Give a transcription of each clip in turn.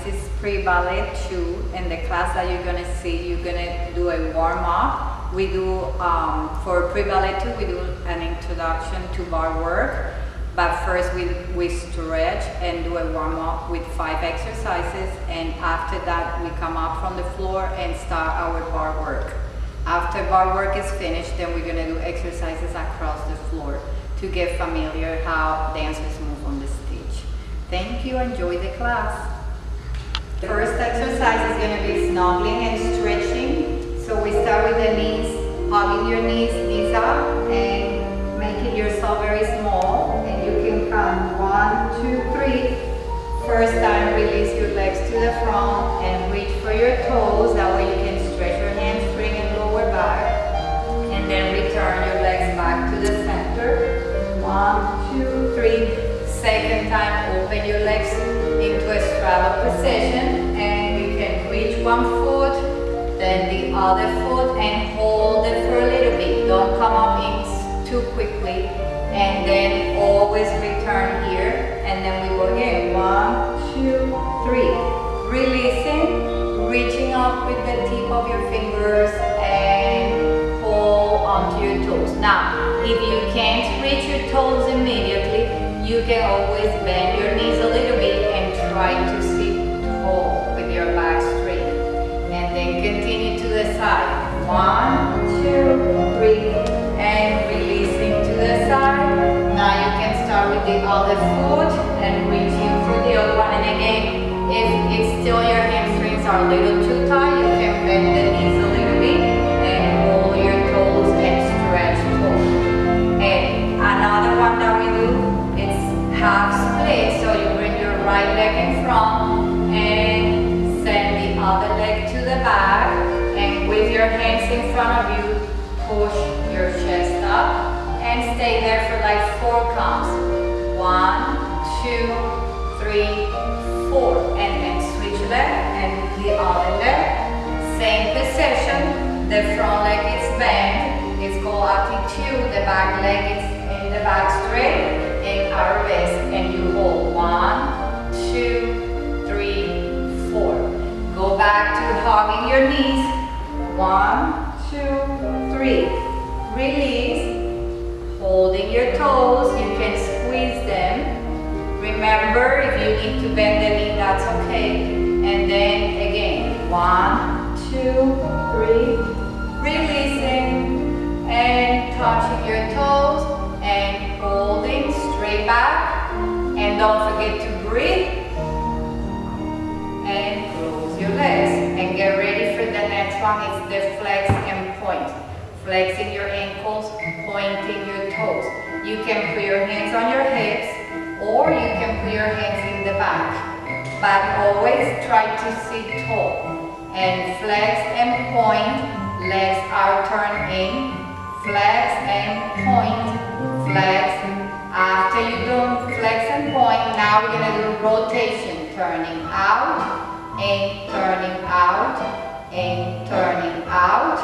this is Pre-Ballet II, and the class that you're gonna see, you're gonna do a warm-up. We do, for Pre-Ballet II, we do an introduction to bar work, but first we stretch and do a warm-up with 5 exercises, and after that we come up from the floor and start our bar work. After bar work is finished, then we're gonna do exercises across the floor to get familiar how dancers move on the stage. Thank you, enjoy the class. The first exercise is going to be snuggling and stretching. So we start with the knees, hugging your knees up and making yourself very small. And you can count 1, 2, 3. First time, release your legs to the front and reach for your toes. That way you can stretch your hamstring and lower back. And then return your legs back to the center. 1, 2, 3. Second time, open your legs into a straddle position, and you can reach one foot, then the other foot, and hold it for a little bit. Don't come up in too quickly, and then always return here, and then we go again. 1, 2, 3. Releasing, reaching up with the tip of your fingers, and hold onto your toes. Now, if you can't reach your toes immediately, you can always bend your knees a little bit and try to sit tall with your back straight. And then continue to the side. 1, 2, 3. And releasing to the side. Now you can start with the other foot and reaching for the other one. And again, if still your hamstrings are a little too tight, you can bend the knees a little bit and hold your toes and stretch tall. And another one that we do, half split, so you bring your right leg in front and send the other leg to the back, and with your hands in front of you, push your chest up and stay there for like 4 counts. 1, 2, 3, 4, and then switch leg and the other leg. Same position, the front leg is bent, it's called attitude, the back leg is in the back straight. Arabesque, and you hold 1, 2, 3, 4. Go back to hugging your knees. 1, 2, 3. Release. Holding your toes. You can squeeze them. Remember, if you need to bend the knee, that's okay. And then again, 1, 2, 3. Releasing and touching your toes and holding straight back, and don't forget to breathe and close your legs and get ready for the next one. It's the flex and point. Flexing your ankles, pointing your toes. You can put your hands on your hips or you can put your hands in the back, but always try to sit tall and flex and point. Legs are turned in, flex and point. Flex. After you do flex and point, now we're going to do rotation, turning out, and turning out, and turning out,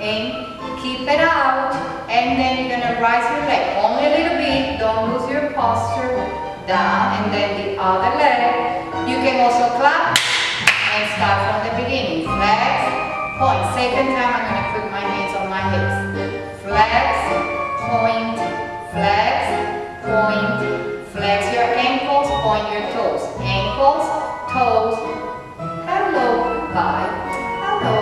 and keep it out, and then you're going to rise your leg only a little bit, don't lose your posture, down, and then the other leg. You can also clap and start from the beginning. Flex, point. Second time I'm going to put my hands on my hips. Flex, point, flex, point, flex your ankles, point your toes. Ankles, toes, hello, goodbye, hello,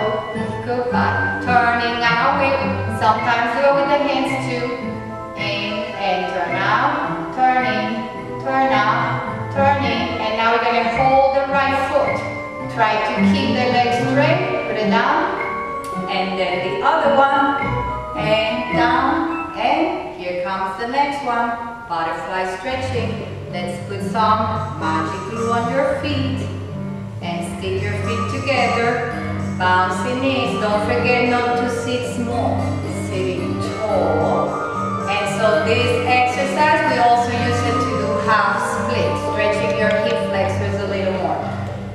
goodbye. Turning out with, sometimes do it with the hands too. In and turn out, turning, turn out, turning. And now we're going to hold the right foot. Try to keep the leg straight, put it down. And then the other one, and down, and here comes the next one, butterfly stretching. Let's put some magic glue on your feet and stick your feet together. Bouncing knees, don't forget not to sit small, sitting tall. And so this exercise, we also use it to do half split, stretching your hip flexors a little more.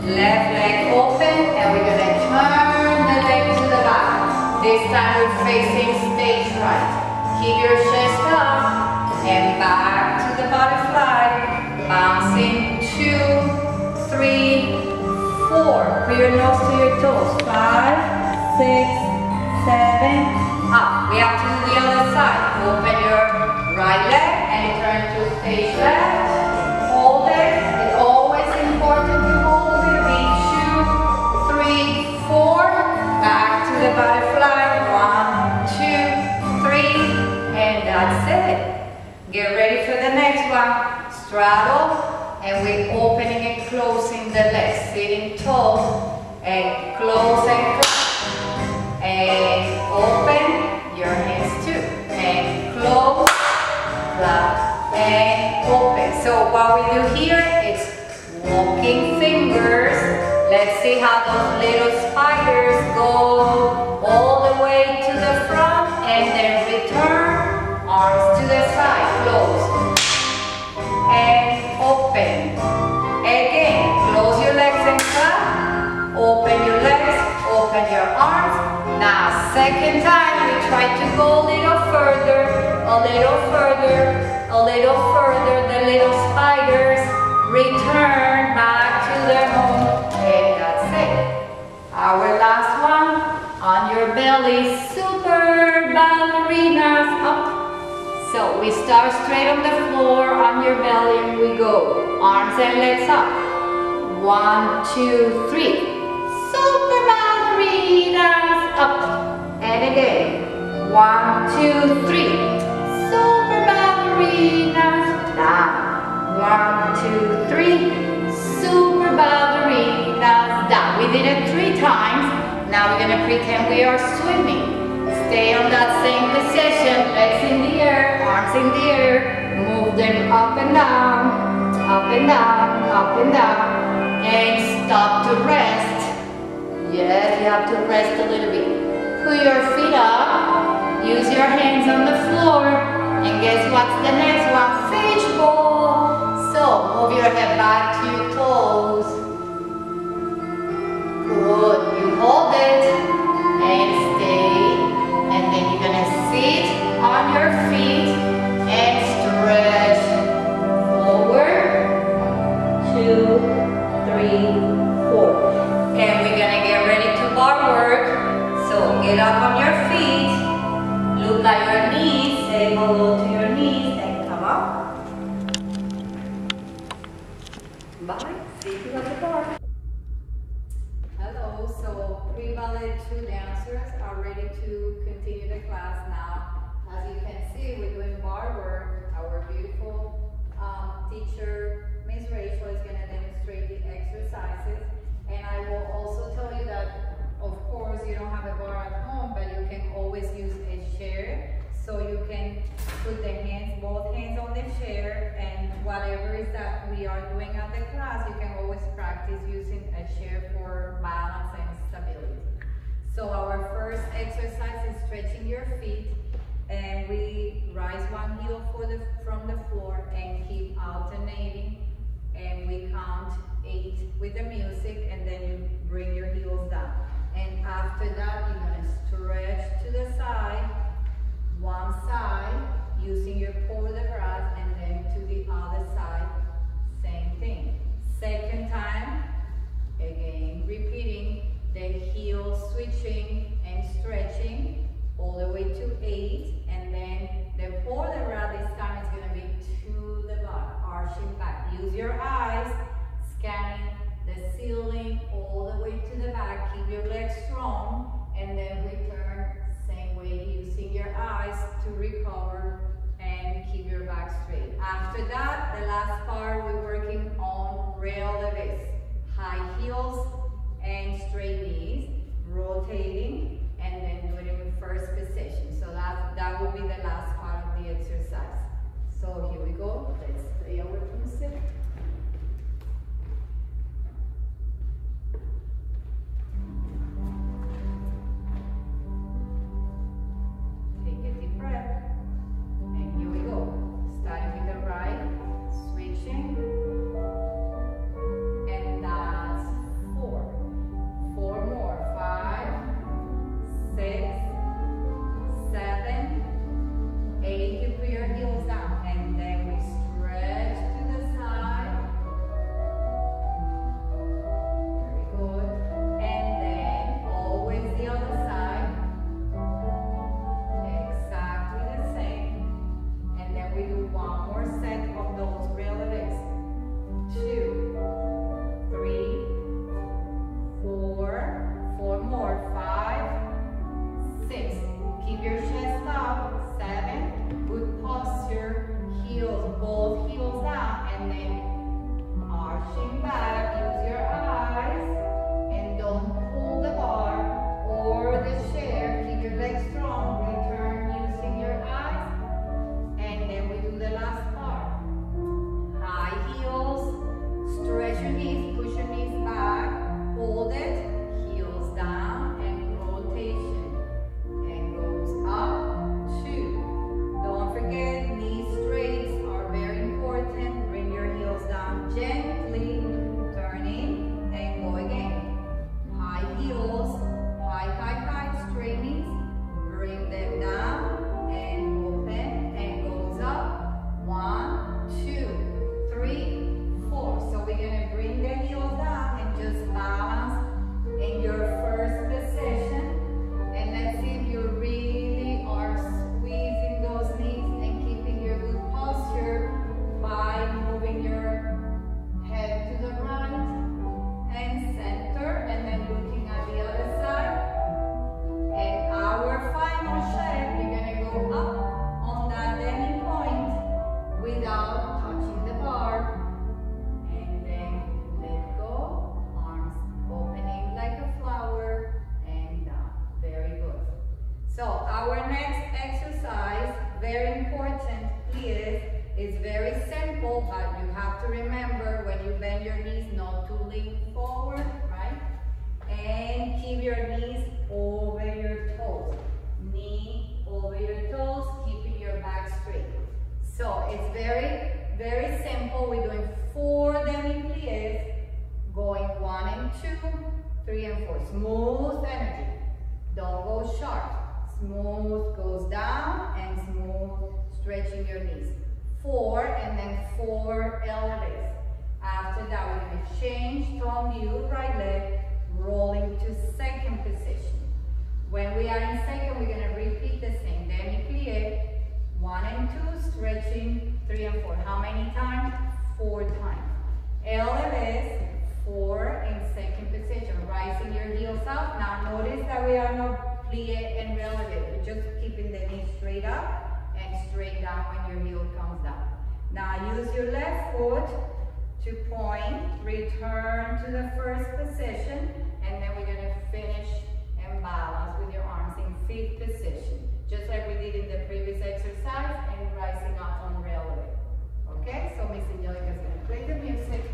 Left leg open, and we're going to turn the leg to the back. This time we're facing stage right. Keep your chest up and back to the butterfly. Bouncing 2, 3, Put your nose to your toes. 5, 6, 7, up. We have to do the other side. Open your right leg and turn to stage left. Hold it. It's always important to hold it. 3, 4. Back to the butterfly. 1, 2, 3. And that's it. Get ready for the next one. Straddle. And we're opening and closing the legs. Sitting tall. And close and close. And open your hands too. And close. Clap. And open. So what we do here is walking fingers. Let's see how those little spiders go all the way to the front and then return. Arms to the side. Close. And open. Again. Close your legs and clap. Open your legs. Open your arms. Now, second time, we try to go a little further, a little further, a little further. The little spiders return back to their home. And that's it. Our last one, on your belly, super ballerinas up. So we start straight on the floor, on your belly, and we go. Arms and legs up. 1, 2, 3. Super ballerinas up. And again. 1, 2, 3. Super ballerinas down. 1, 2, 3. Super ballerinas down. We did it 3 times. Now we're going to pretend we are swimming. Stay on that same position. Legs in the air, arms in the air. Move them up and down, up and down, up and down. And stop to rest. Yes, you have to rest a little bit. Put your feet up. Use your hands on the floor. And guess what's the next one? Fishbowl. So, move your head back to your toes. Good. You hold it. And stay. And then you're going to sit on your feet. And stretch. Forward. 2, 3, 4. And we're going to get ready to bar work. So get up on your feet. Look at your knees. Say hello to your knees and come up. Bye. See you at the bar. Hello. So Pre-Ballet II dancers are ready to continue the class now. As you can see, we're doing bar work. Our beautiful teacher, Ms. Rachel, is going to demonstrate the exercises. And I will also tell you that, of course, you don't have a bar at home, but you can always use a chair. So you can put the hands, both hands on the chair, and whatever is that we are doing at the class, you can always practice using a chair for balance and stability. So our first exercise is stretching your feet, and we rise one heel from the floor and keep alternating, and we count 8 with the music, and then you bring your heels down. And after that, you're going to stretch to the side, one side, using your port de bras, and then to the other side, same thing. Second time, again, repeating the heel switching and stretching all the way to 8, and then the port de bras this time is going to be to the back, arching back. Use your eyes, scanning the ceiling all the way to the back. Keep your legs strong, and then return same way, using your eyes to recover and keep your back straight. After that, the last part, we're working on relevés, high heels and straight knees, rotating, and then do it in first position. So that will be the last part of the exercise. So here we go. Let's play our music. but you have to remember when you bend your knees not to lean forward, right? And keep your knees over your toes. Knee over your toes, keeping your back straight. So it's very, very simple. We're doing 4 demi-pliés, going 1 and 2, 3 and 4. Smooth energy. Don't go sharp. Smooth goes down and smooth stretching your knees. 4 and then 4 elevates. After that, we're going to change to view, right leg, rolling to second position. When we are in second, we're going to repeat the same. Demi-plié, 1 and 2, stretching, 3 and 4. How many times? 4 times. Elevates, 4 in second position. Rising your heels up. Now notice that we are not plié and relevate. We're just keeping the knee straight up and straight down when your heel comes down. Now use your left foot to point, return to the first position, and then we're going to finish and balance with your arms in 5th position. Just like we did in the previous exercise, and rising up on relevate. Okay, so Miss Angelica is going to play the music.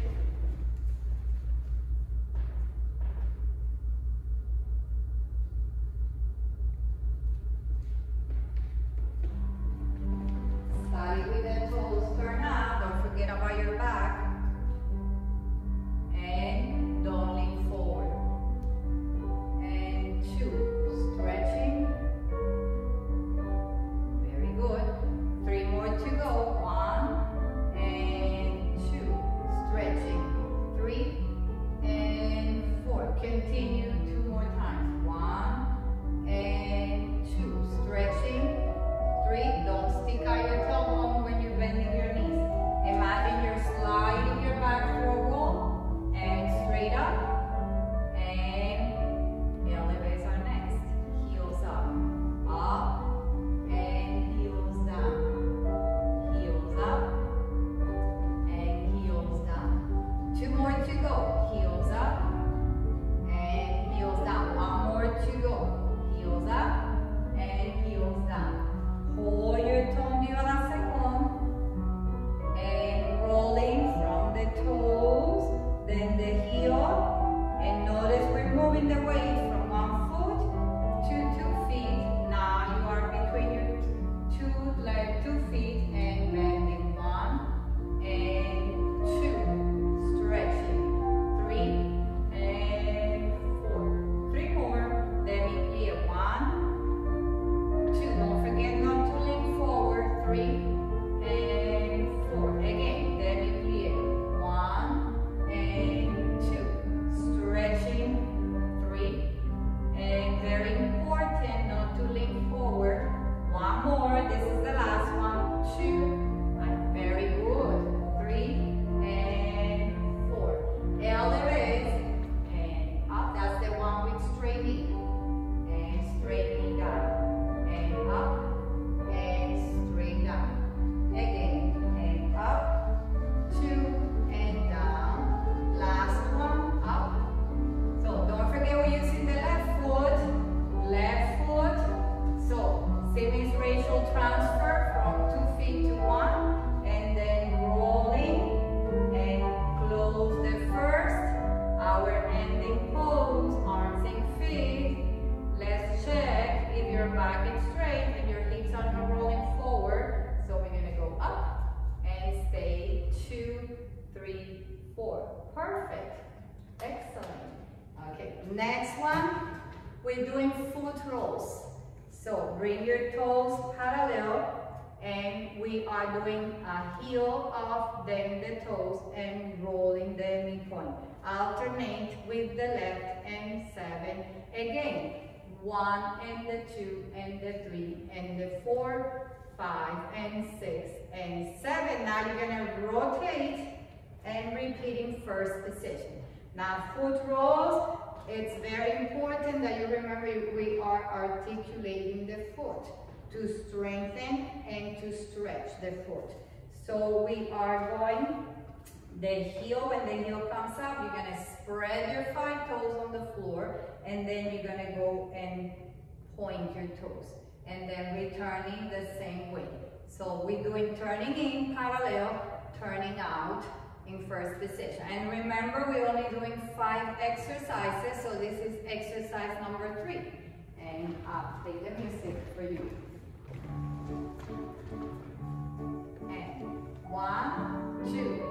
Starting with the toes, turn up, don't forget about your back. And don't lean forward. And 2, stretching. Very good. 3 more to go. 1 and 2, stretching. 3 and 4. Continue 2 more times. 1 and 2, stretching. 3, don't stick out your tailbone when you're bending your knees. Imagine you're sliding your back through a wall and straight up. And elevates are next. Heels up. Up and heels down. Heels up and heels down. 2 more to go. Heels up and heels down. 1 more to go. Heels up and heels down. Hold your tendu à la seconde and rolling from the toes, then the heel, and notice we're moving the weight from 1 foot to 2 feet. Now you are between your 2 feet and bending 1 and 2, stretching 3 and 4. 3 more, demi-plié 1, 2. Don't forget not to lean forward. 3 and 4. Again, demi-plié 1 and 2, stretching 3. And very important not to lean forward. 1 more. This is the last one. 2. And very good. 3 and 4. Elevates and up. That's the one with straight knee. And straight knee down. And up and straight down. Again, and up, 2 and down. Last one, up. So don't forget we're using the left foot. So semi-racial transfer from 2 feet to 1, and then rolling and close the first. Our ending pose, arms and feet. Let's check if your back is straight and your hips are not rolling forward. So we're going to go up and stay 2, 3, 4. Perfect. Excellent. Okay, next one, we're doing foot rolls. So bring your toes parallel, and we are doing a heel up, then the toes, and rolling the midpoint. Alternate with the left and 7 again. 1 and the 2 and the 3 and the 4, 5 and 6 and 7. Now you're going to rotate and repeating first position. Now foot rolls, it's very important that you remember we are articulating the foot to strengthen and to stretch the foot. So we are going the heel. When the heel comes up, you're going to spread your 5 toes on the floor, and then you're going to go and point your toes, and then returning the same way. So we're doing turning in parallel, turning out in first position. And remember, we're only doing 5 exercises, so this is exercise number 3. And I'll play the music for you. And 1, 2,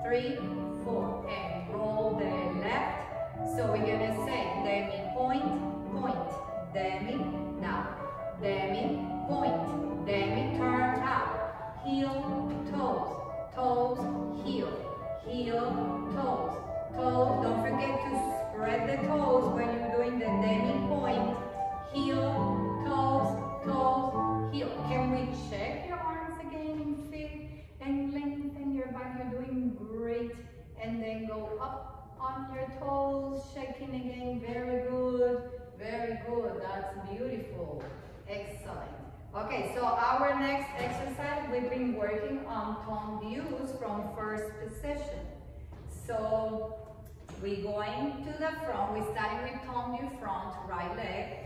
3, 4, and roll the left. So we're gonna say demi, point, point, demi, now, demi, point, demi, turn out, heel, toes, toes, heel. Heel, toes, toes. Don't forget to spread the toes when you're doing the demi point. Heel, toes, toes, heel. Can we check your arms again and feet and lengthen your back? You're doing great. And then go up on your toes, shaking again. Very good, very good. That's beautiful. Excellent. Okay, so our next exercise, we've been working on tongue views from first position. So we're going to the front. We're starting with tongue view front, right leg.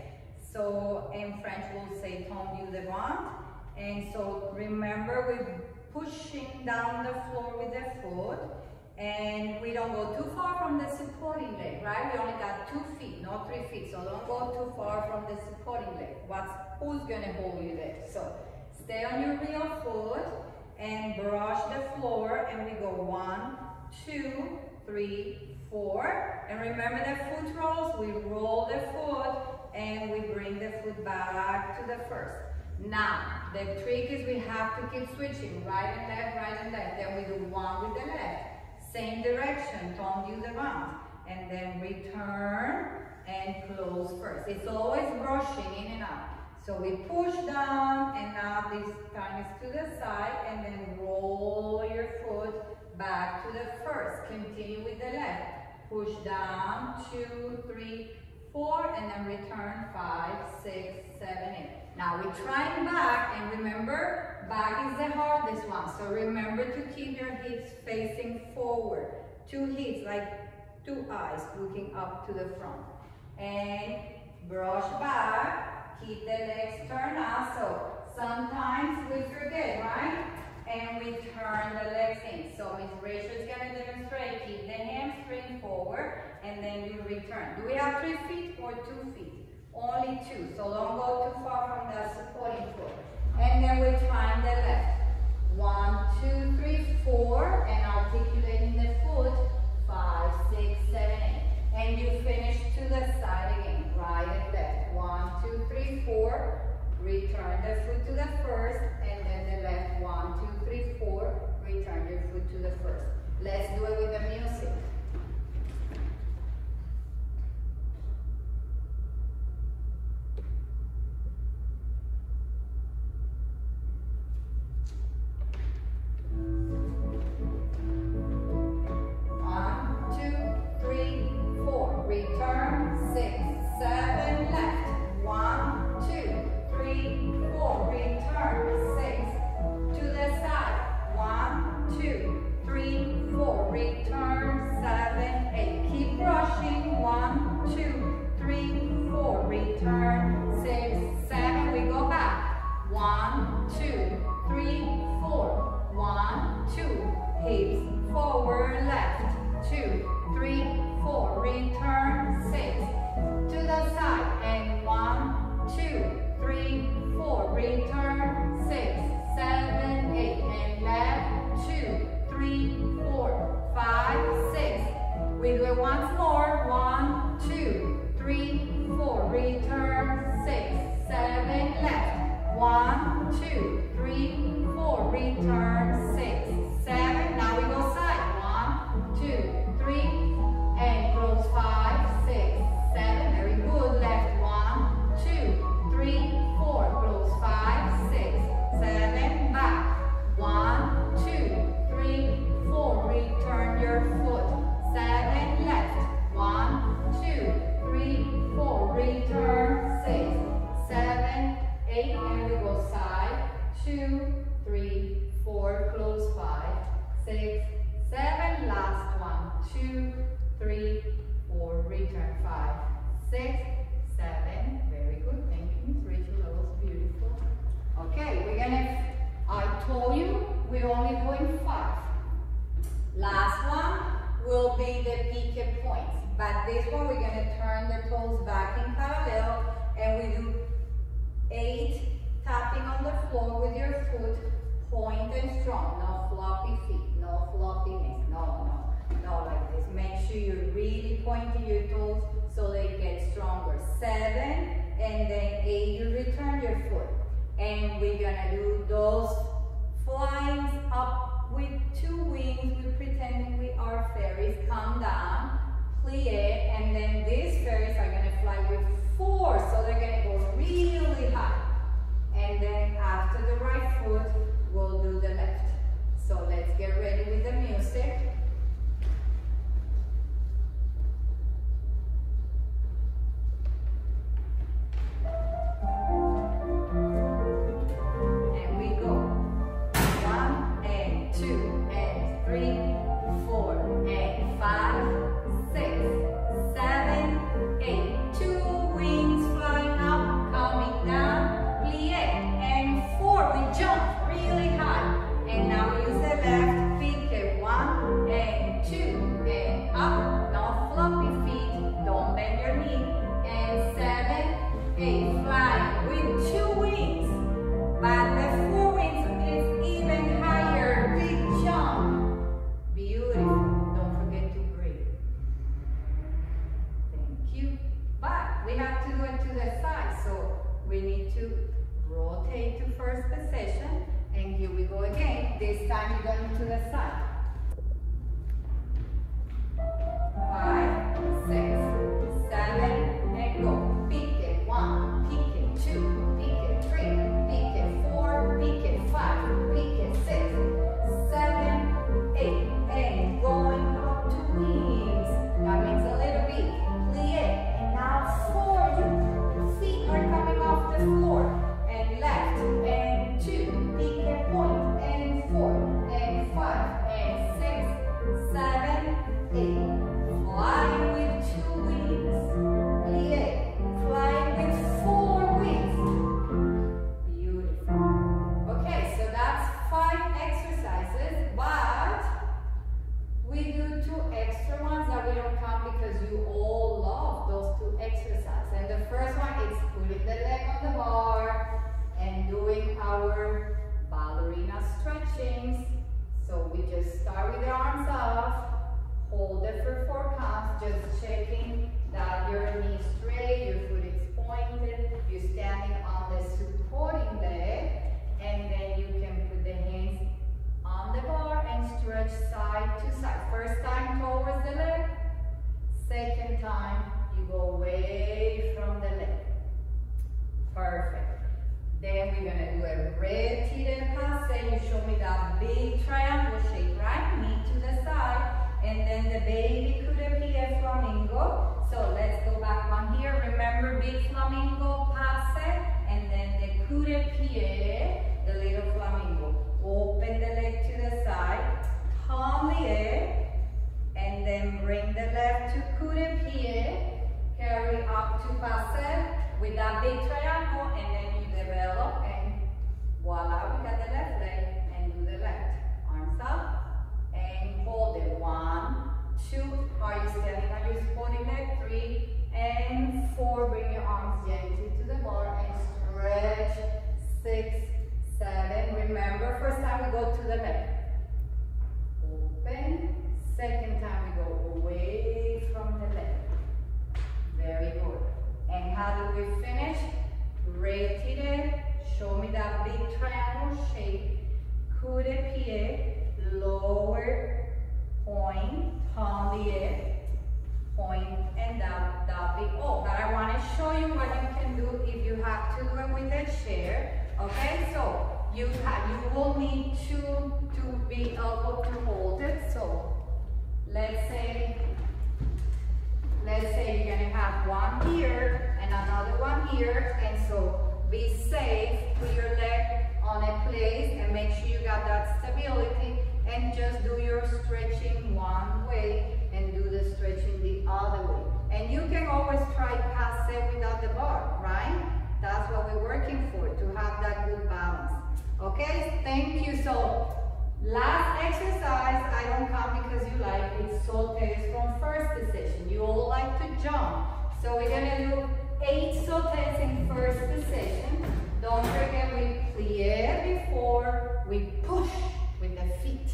So in French, we'll say tongue view devant. And so remember, we're pushing down the floor with the foot. And we don't go too far from the supporting leg, right? We only got 2 feet, not 3 feet. So don't go too far from the supporting leg. Who's gonna hold you there? So stay on your real foot and brush the floor. And we go 1, 2, 3, 4. And remember the foot rolls? We roll the foot and we bring the foot back to the first. Now, the trick is we have to keep switching, right and left, right and left. Then we do 1 with the left. Same direction, tongue view devant, and then return and close first. It's always brushing in and out. So we push down, and now this time is to the side, and then roll your foot back to the first. Continue with the left. Push down, 2, 3, 4, and then return 5, 6, 7, 8. Now we're trying back, and remember, back is the hardest one. So remember to keep your hips facing forward. 2 hips, like 2 eyes looking up to the front. And brush back, keep the legs turned out. So sometimes we forget, right? And we turn the legs in. So Miss Rachel is gonna demonstrate, keep the hamstring forward, and then you return. Do we have 3 feet or 2 feet? Only 2, so don't go too far from the supporting foot. And then we're trying the left. 1, 2, 3, 4, and articulating the foot. 5, 6, 7, 8. And you finish to the side again, right and left. 1, 2, 3, 4. Return the foot to the first, and then the left. 1, 2, 3, 4. Return your foot to the first. Let's do it with the music. Last one will be the pique points, but this one we're going to turn the toes back in parallel, and we do 8 tapping on the floor with your foot, point and strong, no floppy feet, no floppiness, no, like this. Make sure you're really pointing your toes so they get stronger. 7, and then 8, you return your foot. And we're gonna do those flyings up with 2 wings. We're pretending we are fairies. Come down, plie, and then these fairies are gonna fly with 4, so they're gonna go really high. And then after the right foot, we'll do the left. So let's get ready with the music. And we go. 1 and 2 and 3, 4 and 5, 6, 7, 8. 2 wings flying up, coming down, plie, and 4. We jump really high. And now use the left, pique 1 and 2 and up, no floppy feet, don't bend your knee, and 7, 8, flying with 2 wings, but the 4 wings is even higher, big jump, beautiful, don't forget to breathe, thank you, but we have to do it to the side, so we need to rotate to first position. And here we go again. This time you're going to the side. 5, 6, 7, and go. Pique 1, pique 2, pique 3, pique 4, pique 5, pique 6, 7, 8, and going up to wings. That means a little bit. Plie, and now 4. Your feet are coming off the floor. And left, and 2, pique point, and 4, and 5, and 6, 7, 8. Flying with 2 wings. Plie, flying with 4 wings. Beautiful. Okay, so that's 5 exercises, but we do 2 extra ones that we don't count because you all love those 2 exercises. And the first one is putting the leg on the bar and doing our ballerina stretchings. So we just start with the arms up, hold it for 4 counts, just checking that your knee is straight, your foot is pointed, you're standing on the supporting leg, and then you can put the hands on the bar and stretch side to side. First time towards the leg, second time you go away from the leg. Perfect. Then we're gonna do a retiré passe. You show me that big triangle shape, right? Knee to the side. And then the baby coup de pied flamingo. So let's go back one here. Remember big flamingo passe. And then the coup de pied, the little flamingo. Open the leg to the side. Plie. And then bring the left to coup de pied. Carry up to passe with that big triangle, and then you develop, and voila, we got the left leg, and do the left. Arms up, and hold it. 1, 2, are you standing on your supporting leg? 3, and 4, bring your arms gently to the bar, and stretch. 6, 7, remember, first time we go to the left. Open, second time we go away from the left. Very good. And how do we finish? Retiré, show me that big triangle shape. Coup de pied, lower, point, plie, point, and that big. Oh, but I want to show you what you can do if you have to do it with a chair. Okay, so you will need to be able to hold it. So let's say you're gonna have one here and another one here, and so be safe, put your leg on a place and make sure you got that stability, and just do your stretching one way and do the stretching the other way. And you can always try passe without the bar, right? That's what we're working for, to have that good balance. Okay, thank you. So Last exercise, I don't count because you like, it's sautés from first position. You all like to jump. So we're gonna do 8 sautés in first position. Don't forget we plie before we push with the feet.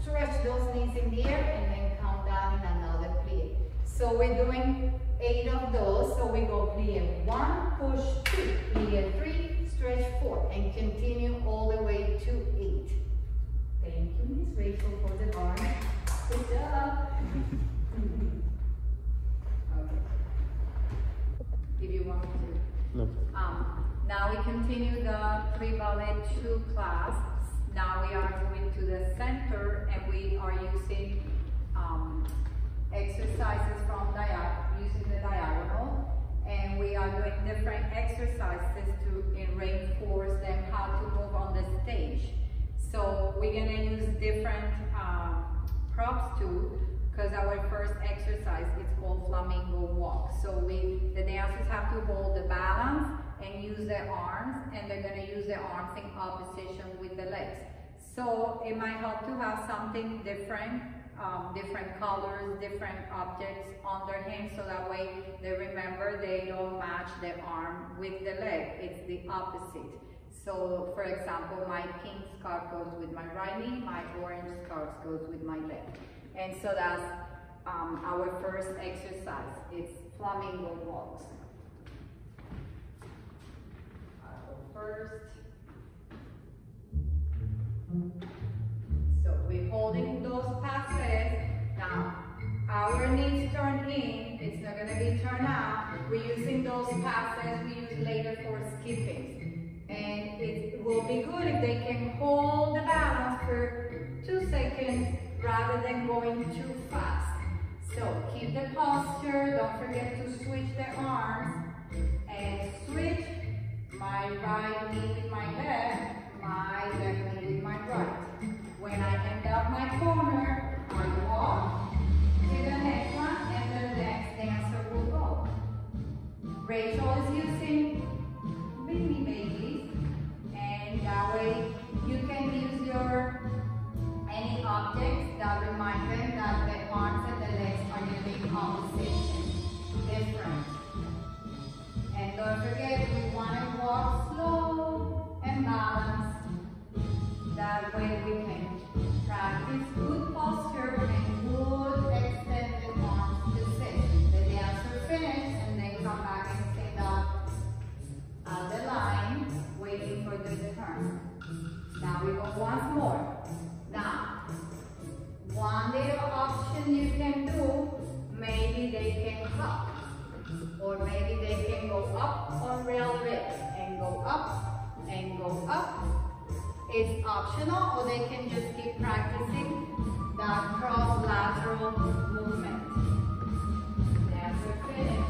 Stretch those knees in the air and then count down in another plie. So we're doing 8 of those. So we go plie 1, push 2, plie 3, stretch 4, and continue all the way to 8. Thank you, Miss Rachel, for the bar. Good job. Okay. If you want to. No. Now we continue the Pre-Ballet II class. Now we are moving to the center and we are using exercises from using the diagonal. And we are doing different exercises to reinforce them how to move on the stage. So we're gonna use different props too, because our first exercise is called flamingo walk. So the dancers have to hold the balance and use their arms, and they're gonna use their arms in opposition with the legs. So it might help to have something different, different colors, different objects on their hands, so that way they remember they don't match the arm with the leg, it's the opposite. So for example, my pink scarf goes with my right knee, my orange scarf goes with my left. And so that's our first exercise, it's flamingo walks. I'll go first. So we're holding those passes. Now, our knees turn in, it's not gonna be turned out. We're using those passes we use later for skipping. And it will be good if they can hold the balance for 2 seconds rather than going too fast. So keep the posture, don't forget to switch the arms and switch my right knee with my left, my left knee with my right. When I end up my corner, I walk to the next one and the next dancer will go. Rachel is using baby babies, and that way you can use any objects that remind them that the arms and the legs are going to be in opposition, different. And don't forget, we want to walk slow and balanced. That way we can practice good posture and good extended arms position. The dancer finish and then come back and stand up on the line, waiting for the turn. Now we go once more. Now, one little option you can do, maybe they can hop, or maybe they can go up on rail legs and go up and go up. It's optional, or they can just keep practicing that cross-lateral movement. Dancer finish.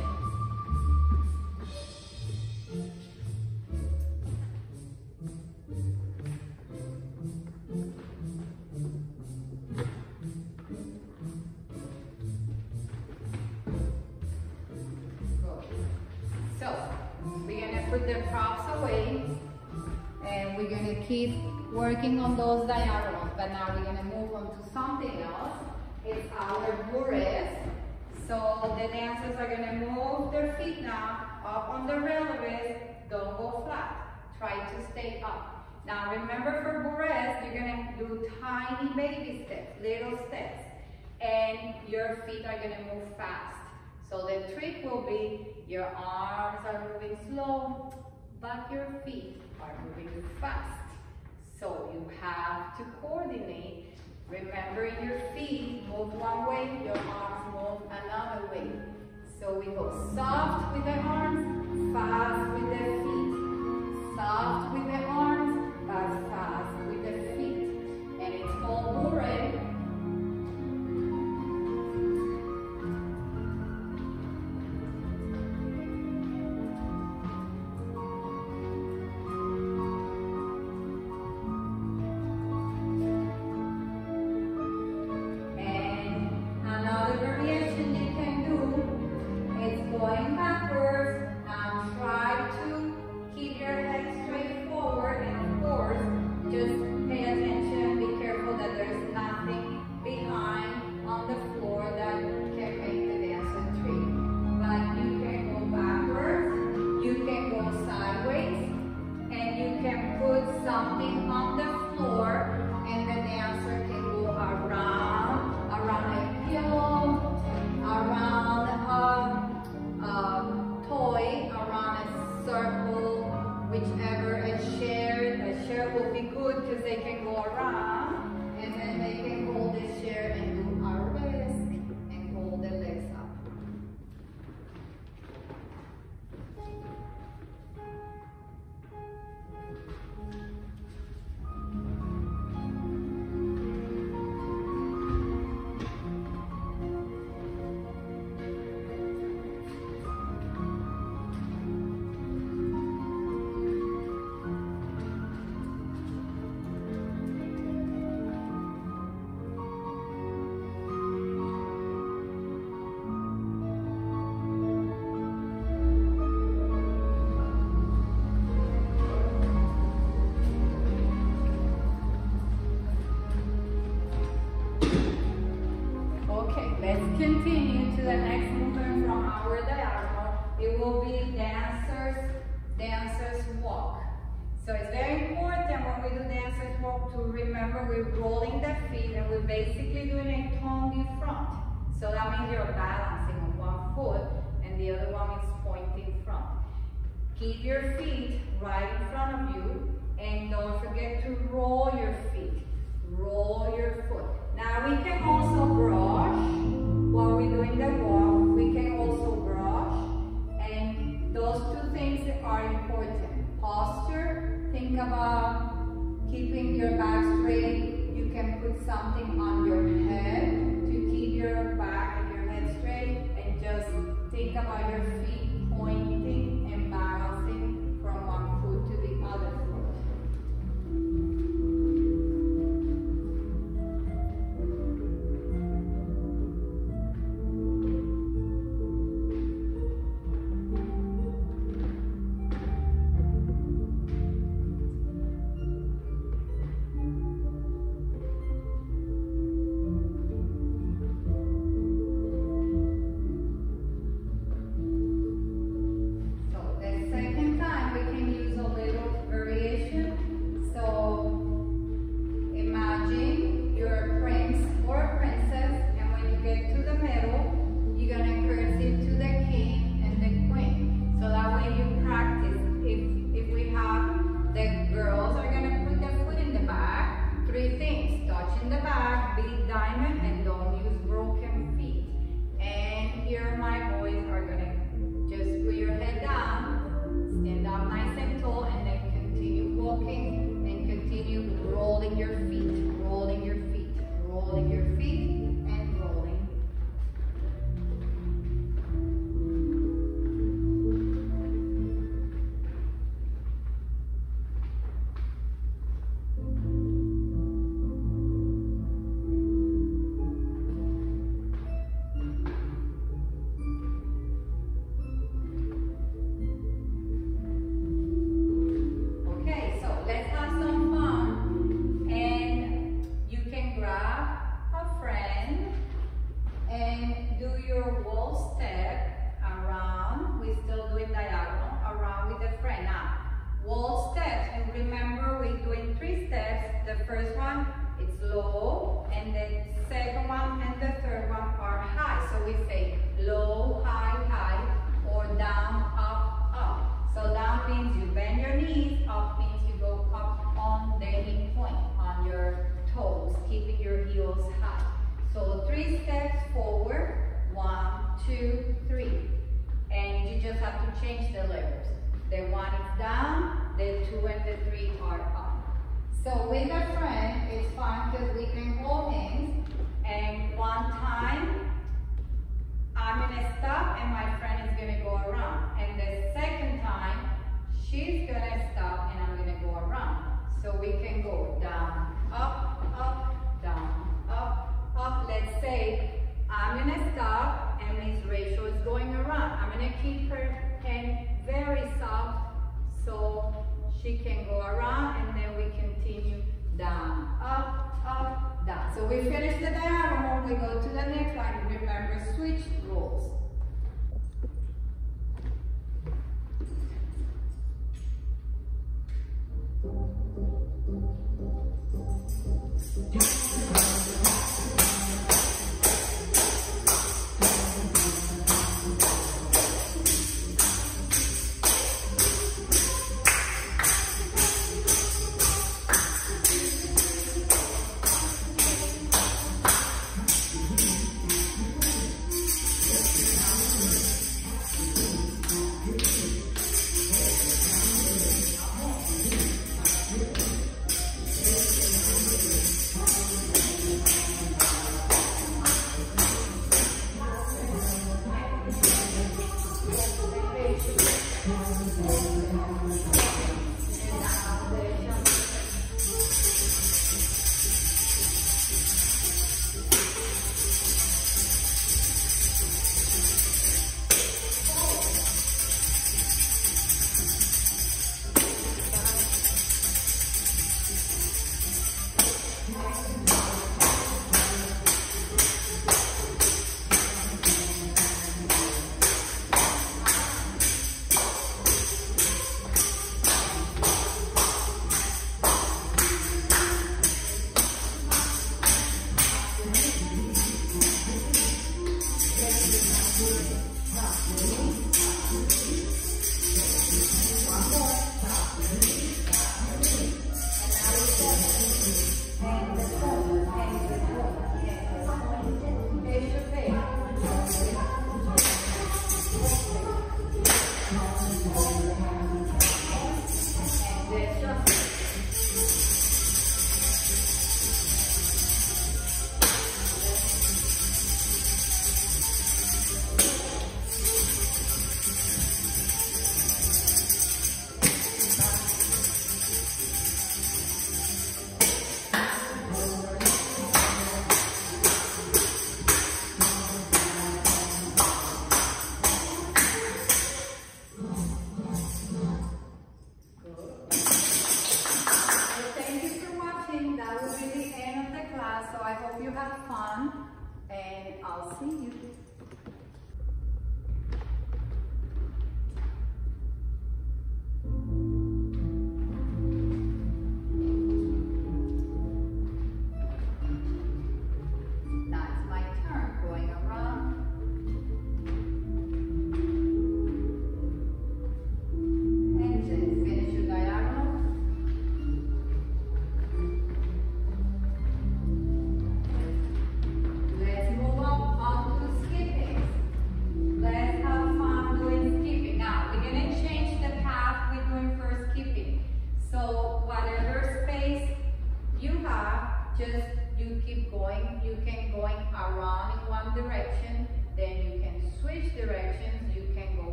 So, we're going to put the props away and we're going to keep working on those diagonals, but now we're going to move on to something else. It's our bourrées. So the dancers are going to move their feet now up on the railways. Don't go flat. Try to stay up. Now remember, for bourrées, you're going to do tiny baby steps, little steps, and your feet are going to move fast. So the trick will be your arms are moving slow, but your feet are moving fast. So you have to coordinate. Remember, your feet move one way, your arms move another way. So we go soft with the arms, fast with the feet. Soft with the arms, but fast with the feet. And it's called bourrée. Going backwards. Now try to keep your legs straight forward let's continue to the next movement from our diagonal. It will be dancer's walk. So it's very important when we do dancer's walk to remember we're rolling the feet and we're basically doing a tongue in front. So that means you're balancing on one foot and the other one is pointing front. Keep your feet right in front of you and don't forget to roll your feet. Roll your foot. Now we can also brush while we're doing the walk. We can also brush, and those two things are important. Posture, think about keeping your back straight. You can put something on your head to keep your back and your head straight, and just think about your feet pointing and balancing from one foot to the other foot. So with a friend, it's fun because we can hold hands, and one time I'm gonna stop and my friend is gonna go around, and the second time she's gonna stop and I'm gonna go around. So we can go down, up, down, up. Let's say I'm gonna stop and Miss Rachel is going around. I'm gonna keep her hand very soft so she can go around, and then we continue down, up, down. So we finish the diagonal, we go to the next one. Remember, switch roles.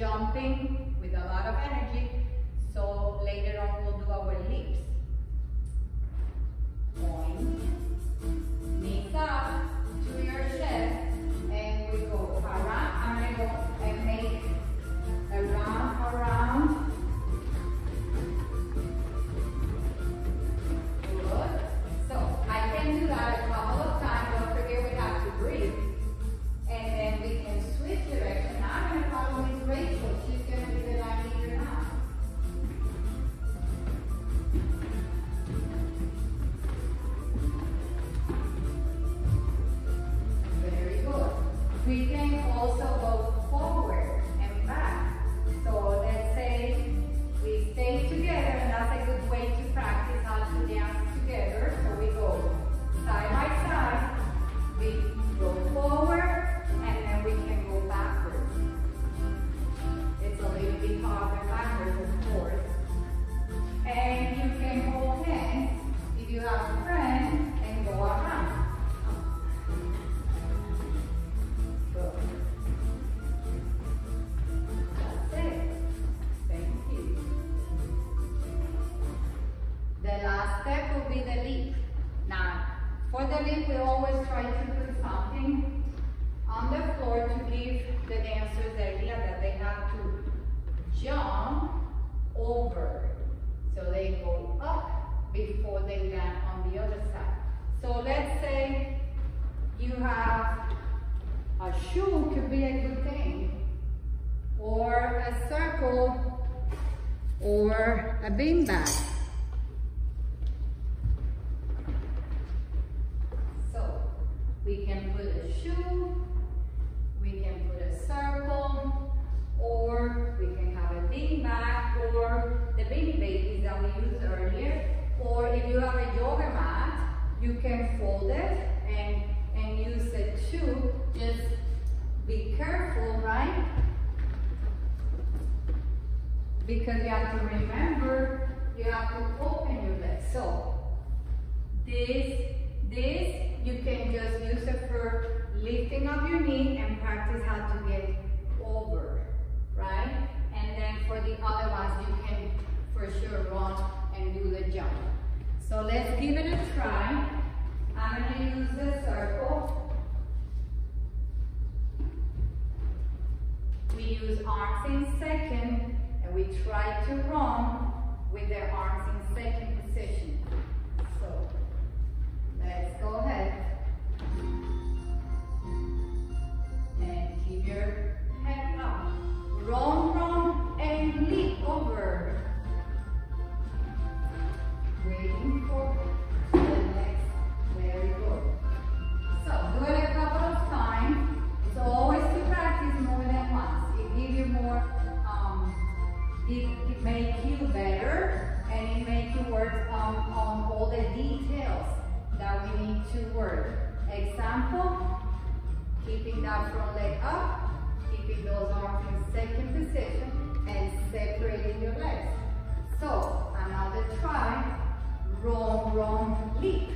jumping with a lot of energy. So later on we'll do our leaps. Point, knees up to your chest, and we go around. I'm gonna go and make around. Good. So I can do that a couple of times. Don't forget we have to breathe. And then we can switch direction. Now I'm gonna follow Miss Rachel. She's gonna be the line leader now. Very good. We can also go forward and back. So let's say we stay together, and that's a good way to practice how to dance together. So we go side by side, we go forward, and then we can go backwards. It's a little bit harder backwards, of course. And you can hold hands if you have a friend and go around. Good. That's it. Thank you. The last step will be the leap. Now, for the leap, we always try to put something on the floor to give the dancers the idea that they have to jump over. So they go up before they land on the other side. So let's say you have a shoe, could be a good thing, or a circle, or a beanbag. So we can put a shoe, we can put a circle, or we can have a beanbag, or the baby babies that we used earlier, or if you have a yoga mat, you can fold it and use it too. Just be careful, right? Because you have to remember, you have to open your legs. So this you can just use it for lifting up your knee and practice how to get over, right? And then for the other ones, you can for sure run and do the jump. So let's give it a try. I'm going to use the circle. We use arms in second, and we try to run with the arms in second position. So let's go ahead and keep your head up. Run, and leap over. Waiting for the next. Very good. So do it a couple of times. It's always to practice more than once. It gives you more, it makes you better, and it makes you work on all the details that we need to work. Example, keeping that front leg up, keeping those arms in second position, and separating your legs. So another try, run, leap.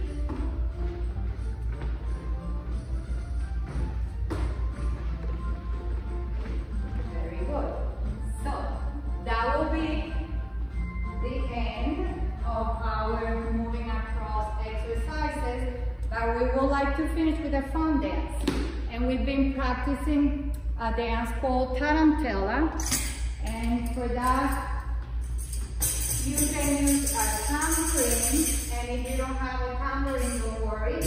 Very good. So that will be the end of our moving across exercises, but we would like to finish with a fun dance. And we've been practicing a dance called Tarantella, and for that you can use a tambourine, and if you don't have a tambourine, don't worry.